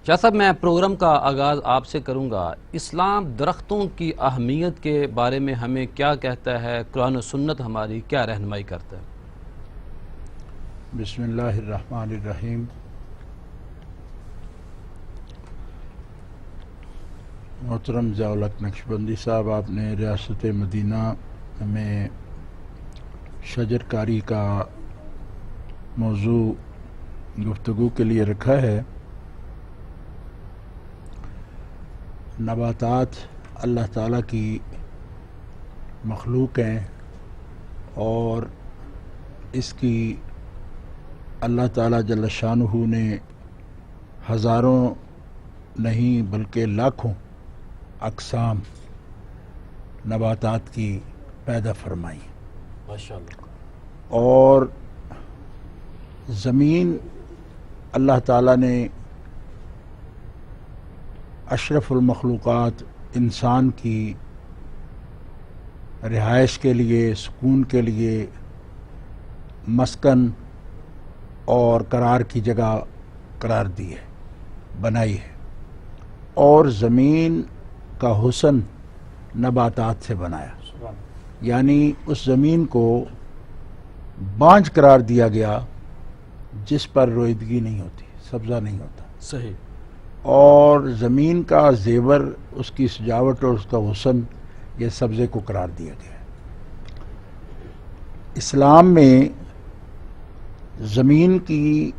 شاہ صاحب، میں پروگرام کا آغاز آپ سے کروں گا۔ اسلام درختوں کی اہمیت کے بارے میں ہمیں کیا کہتا ہے؟ قرآن و سنت ہماری کیا رہنمائی کرتا ہے؟ بسم اللہ الرحمن الرحیم۔ محترم ضیاء الحق نقشبندی صاحب، آپ نے ریاست مدینہ میں شجر کاری کا موضوع گفتگو کے لیے رکھا ہے۔ نباتات اللہ تعالیٰ کی مخلوق ہیں اور اس کی اللہ تعالیٰ جل شانہ نے ہزاروں نہیں بلکہ لاکھوں اقسام نباتات کی پیدا فرمائی، ماشاءاللہ۔ اور زمین اللہ تعالیٰ نے اشرف المخلوقات انسان کی رہائش کے لیے، سکون کے لیے مسکن اور قرار کی جگہ قرار دی ہے، بنائی ہے، اور زمین کا حسن نباتات سے بنایا، یعنی اس زمین کو بانجھ قرار دیا گیا جس پر رویدگی نہیں ہوتی، سبزہ نہیں ہوتا، صحیح۔ اور زمین کا زیور، اس کی سجاوٹ اور اس کا حسن، یہ سبزے کو قرار دیا گیا ہے۔ اسلام میں زمین کی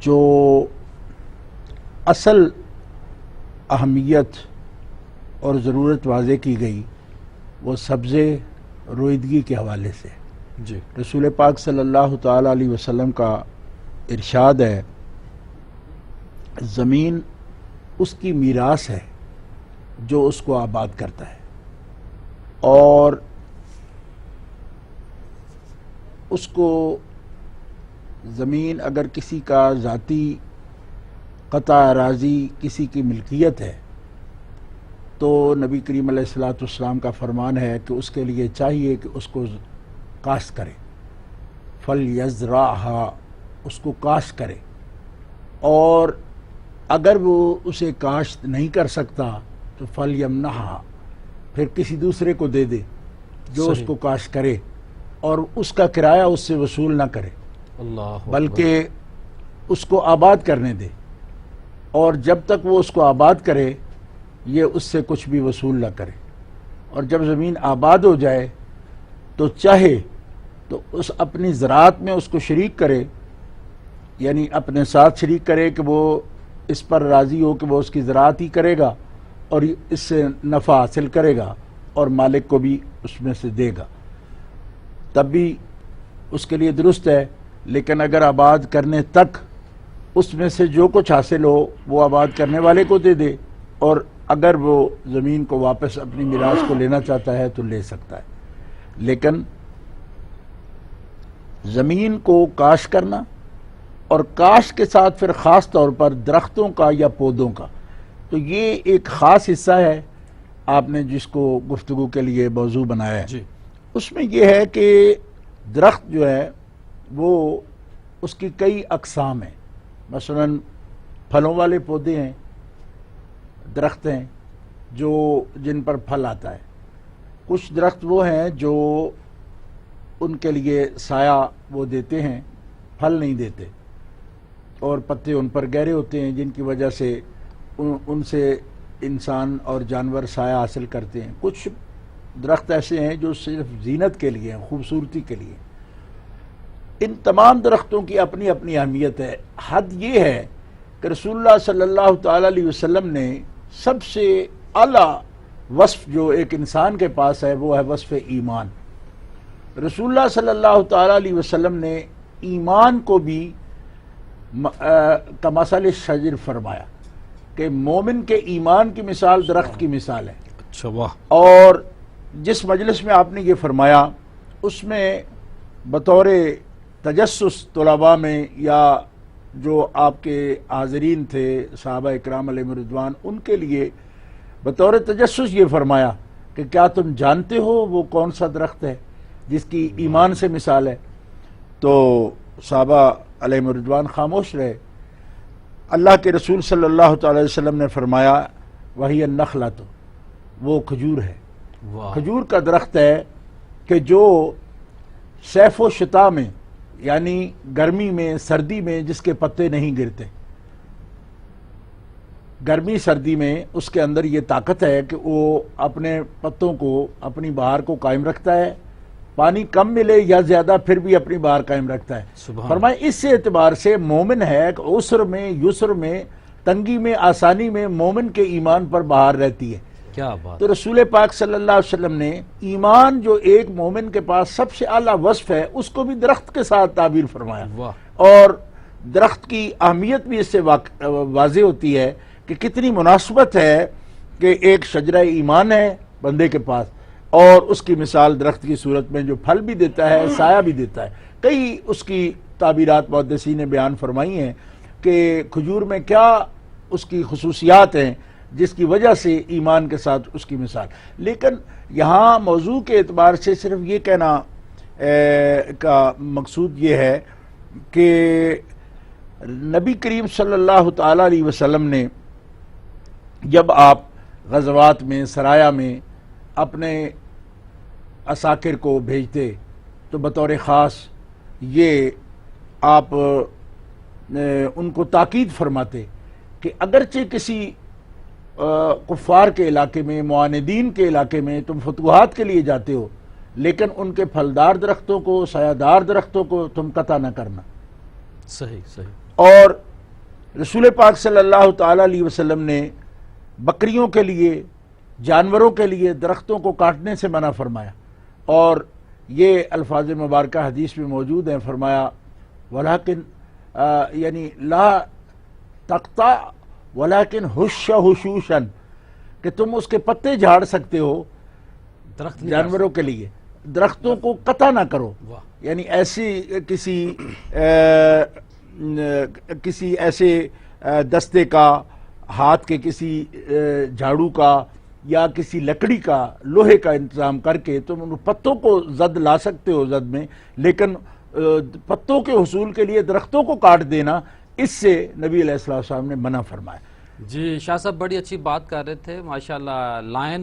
جو اصل اہمیت اور ضرورت واضح کی گئی وہ سبزے رویدگی کے حوالے سے۔ جی، رسول پاک صلی اللہ تعالیٰ علیہ وسلم کا ارشاد ہے، زمین اس کی میراث ہے جو اس کو آباد کرتا ہے، اور اس کو زمین اگر کسی کا ذاتی قطع اراضی کسی کی ملکیت ہے تو نبی کریم علیہ الصلوۃ والسلام کا فرمان ہے کہ اس کے لیے چاہیے کہ اس کو کاشت کرے، فَلْيَزْرَعْهَا، اس کو کاشت کرے، اور اگر وہ اسے کاشت نہیں کر سکتا تو فَلْيَمْنَحْهَا، پھر کسی دوسرے کو دے دے جو اس کو کاشت کرے، اور اس کا کرایہ اس سے وصول نہ کرے، اللہ بلکہ اس کو آباد کرنے دے، اور جب تک وہ اس کو آباد کرے یہ اس سے کچھ بھی وصول نہ کرے، اور جب زمین آباد ہو جائے تو چاہے تو اس اپنی زراعت میں اس کو شریک کرے، یعنی اپنے ساتھ شریک کرے کہ وہ اس پر راضی ہو کہ وہ اس کی زراعت ہی کرے گا اور اس سے نفع حاصل کرے گا اور مالک کو بھی اس میں سے دے گا، تب بھی اس کے لیے درست ہے۔ لیکن اگر آباد کرنے تک اس میں سے جو کچھ حاصل ہو وہ آباد کرنے والے کو دے دے، اور اگر وہ زمین کو واپس اپنی میراث کو لینا چاہتا ہے تو لے سکتا ہے۔ لیکن زمین کو کاشت کرنا، اور کاشت کے ساتھ پھر خاص طور پر درختوں کا یا پودوں کا، تو یہ ایک خاص حصہ ہے آپ نے جس کو گفتگو کے لیے موضوع بنایا ہے۔ جی، اس میں یہ ہے کہ درخت جو ہے وہ اس کی کئی اقسام ہیں، مثلا پھلوں والے پودے ہیں، درخت ہیں جو جن پر پھل آتا ہے، کچھ درخت وہ ہیں جو ان کے لیے سایہ وہ دیتے ہیں، پھل نہیں دیتے، اور پتے ان پر گہرے ہوتے ہیں جن کی وجہ سے ان سے انسان اور جانور سایہ حاصل کرتے ہیں۔ کچھ درخت ایسے ہیں جو صرف زینت کے لیے ہیں، خوبصورتی کے لیے۔ ان تمام درختوں کی اپنی اپنی اہمیت ہے۔ حد یہ ہے کہ رسول اللہ صلی اللہ تعالیٰ علیہ وسلم نے سب سے اعلیٰ وصف جو ایک انسان کے پاس ہے وہ ہے وصف ایمان۔ رسول اللہ صلی اللہ تعالیٰ علیہ وسلم نے ایمان کو بھی کمثل الشجر فرمایا کہ مومن کے ایمان کی مثال درخت کی مثال ہے۔ اچھا، واہ۔ اور جس مجلس میں آپ نے یہ فرمایا اس میں بطور تجسس طلباء میں یا جو آپ کے حاضرین تھے صحابہ اکرام علیہم رضوان، ان کے لیے بطور تجسس یہ فرمایا کہ کیا تم جانتے ہو وہ کون سا درخت ہے جس کی ایمان سے مثال ہے؟ تو صحابہ علیہم رضوان خاموش رہے۔ اللہ کے رسول صلی اللہ تعالی وسلم نے فرمایا وہی النخلۃ، وہ کھجور ہے۔ واہ، کھجور کا درخت ہے کہ جو صیف و شتاء میں، یعنی گرمی میں سردی میں جس کے پتے نہیں گرتے، گرمی سردی میں اس کے اندر یہ طاقت ہے کہ وہ اپنے پتوں کو، اپنی بہار کو قائم رکھتا ہے، پانی کم ملے یا زیادہ پھر بھی اپنی بہار قائم رکھتا ہے۔ سبحان فرمائے اس اعتبار سے مومن ہے کہ عسر میں یسر میں تنگی میں آسانی میں مومن کے ایمان پر بہار رہتی ہے۔ کیا بات، تو رسول پاک صلی اللہ علیہ وسلم نے ایمان جو ایک مومن کے پاس سب سے اعلیٰ وصف ہے اس کو بھی درخت کے ساتھ تعبیر فرمایا، واہ، اور درخت کی اہمیت بھی اس سے واضح ہوتی ہے کہ کتنی مناسبت ہے کہ ایک شجرہ ایمان ہے بندے کے پاس، اور اس کی مثال درخت کی صورت میں جو پھل بھی دیتا ہے سایہ بھی دیتا ہے۔ کئی اس کی تعبیرات محدثین نے بیان فرمائی ہیں کہ کھجور میں کیا اس کی خصوصیات ہیں جس کی وجہ سے ایمان کے ساتھ اس کی مثال۔ لیکن یہاں موضوع کے اعتبار سے صرف یہ کہنا کا مقصود یہ ہے کہ نبی کریم صلی اللہ تعالی علیہ وسلم نے جب آپ غزوات میں سرایا میں اپنے عساکر کو بھیجتے تو بطور خاص یہ آپ ان کو تاکید فرماتے کہ اگرچہ کسی کفار کے علاقے میں، معاندین کے علاقے میں تم فتوحات کے لیے جاتے ہو، لیکن ان کے پھلدار درختوں کو، سایہ دار درختوں کو تم قطع نہ کرنا۔ صحیح صحیح۔ اور رسول پاک صلی اللہ تعالی علیہ وسلم نے بکریوں کے لیے، جانوروں کے لیے درختوں کو کاٹنے سے منع فرمایا، اور یہ الفاظ مبارکہ حدیث میں موجود ہیں۔ فرمایا ولیکن یعنی لا تقطع ولیکن حش حشوشا، کہ تم اس کے پتے جھاڑ سکتے ہو درخت نہیں جانوروں کے لیے، درختوں کو قطع نہ کرو۔ واہ، یعنی ایسی کسی ایسے دستے کا، ہاتھ کے کسی جھاڑو کا یا کسی لکڑی کا، لوہے کا انتظام کر کے تم ان پتوں کو زد لا سکتے ہو زد میں، لیکن پتوں کے حصول کے لیے درختوں کو کاٹ دینا، اس سے نبی علیہ السلام نے منع فرمایا۔ جی شاہ صاحب بڑی اچھی بات کر رہے تھے ماشاءاللہ۔ لائن